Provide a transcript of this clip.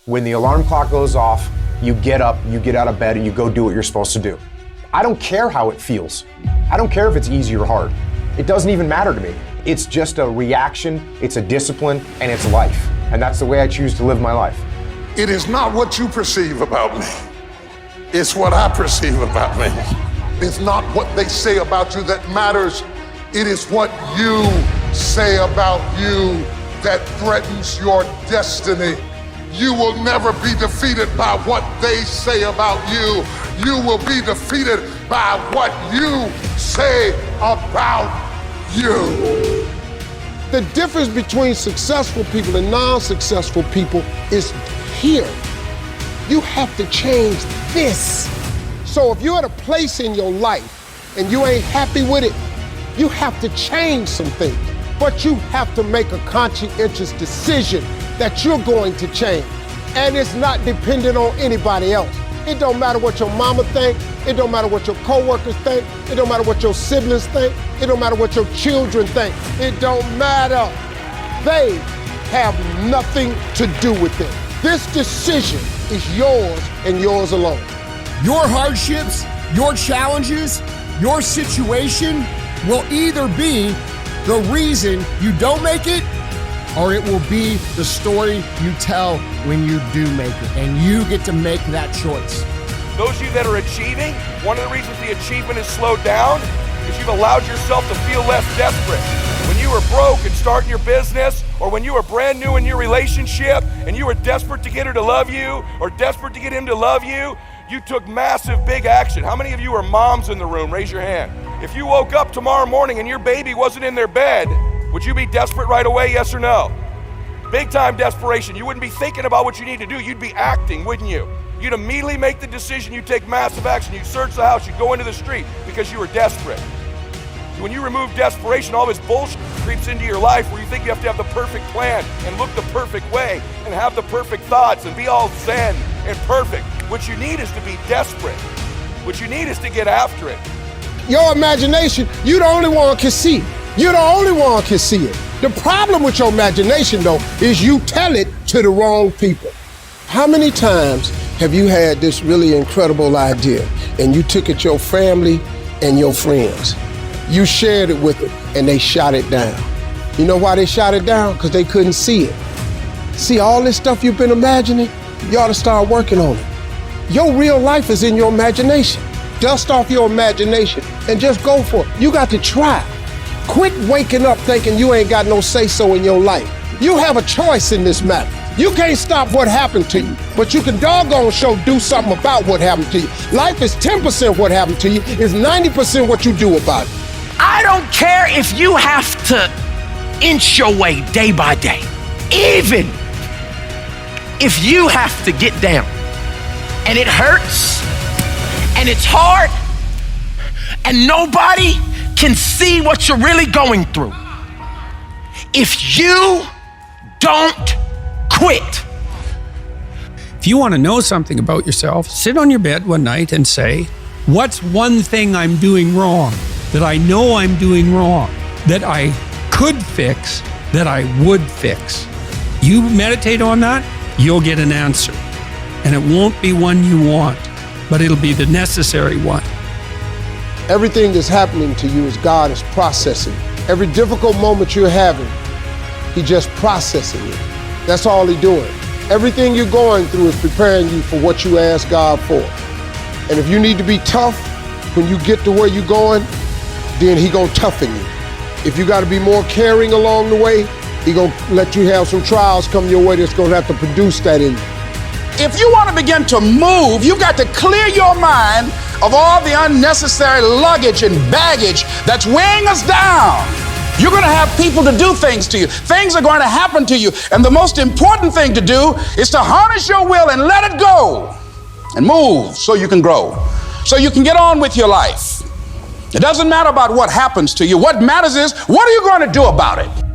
When the alarm clock goes off, you get up, you get out of bed, and you go do what you're supposed to do. I don't care how it feels. I don't care if it's easy or hard. It doesn't even matter to me. It's just a reaction, it's a discipline, and it's life. And that's the way I choose to live my life. It is not what you perceive about me. It's what I perceive about me. It's not what they say about you that matters. It is what you say about you that threatens your destiny. You will never be defeated by what they say about you. You will be defeated by what you say about you. The difference between successful people and non-successful people is here. You have to change this. So if you're at a place in your life and you ain't happy with it, you have to change some things. But you have to make a conscientious decision that you're going to change. And it's not dependent on anybody else. It don't matter what your mama think. It don't matter what your coworkers think. It don't matter what your siblings think. It don't matter what your children think. It don't matter. They have nothing to do with it. This decision is yours and yours alone. Your hardships, your challenges, your situation will either be the reason you don't make it, or it will be the story you tell when you do make it, and you get to make that choice. Those of you that are achieving, one of the reasons the achievement is slowed down is you've allowed yourself to feel less desperate. When you were broke and starting your business, or when you were brand new in your relationship and you were desperate to get her to love you or desperate to get him to love you, you took massive big action. How many of you are moms in the room? Raise your hand. If you woke up tomorrow morning and your baby wasn't in their bed, would you be desperate right away, yes or no? Big time desperation. You wouldn't be thinking about what you need to do. You'd be acting, wouldn't you? You'd immediately make the decision. You'd take massive action. You'd search the house. You'd go into the street because you were desperate. When you remove desperation, all this bullshit creeps into your life where you think you have to have the perfect plan and look the perfect way and have the perfect thoughts and be all zen and perfect. What you need is to be desperate. What you need is to get after it. Your imagination, you the only one can see. You're the only one can see it. The problem with your imagination, though, is you tell it to the wrong people. How many times have you had this really incredible idea and you took it to your family and your friends? You shared it with them and they shot it down. You know why they shot it down? Because they couldn't see it. See all this stuff you've been imagining? You ought to start working on it. Your real life is in your imagination. Dust off your imagination and just go for it. You got to try. Quit waking up thinking you ain't got no say-so in your life. You have a choice in this matter. You can't stop what happened to you, but you can doggone sure do something about what happened to you. Life is 10% what happened to you, it's 90% what you do about it. I don't care if you have to inch your way day by day, even if you have to get down and it hurts and it's hard and nobody can see what you're really going through. If you don't quit. If you want to know something about yourself, sit on your bed one night and say, what's one thing I'm doing wrong, that I know I'm doing wrong, that I could fix, that I would fix? You meditate on that, you'll get an answer. And it won't be one you want, but it'll be the necessary one. Everything that's happening to you is God is processing. Every difficult moment you're having, He just processing it. That's all He's doing. Everything you're going through is preparing you for what you ask God for. And if you need to be tough when you get to where you're going, then He gonna toughen you. If you gotta be more caring along the way, He gonna let you have some trials come your way that's gonna have to produce that in you. If you want to begin to move, you've got to clear your mind of all the unnecessary luggage and baggage that's weighing us down. You're going to have people to do things to you. Things are going to happen to you. And the most important thing to do is to harness your will and let it go and move so you can grow, so you can get on with your life. It doesn't matter about what happens to you. What matters is, what are you going to do about it?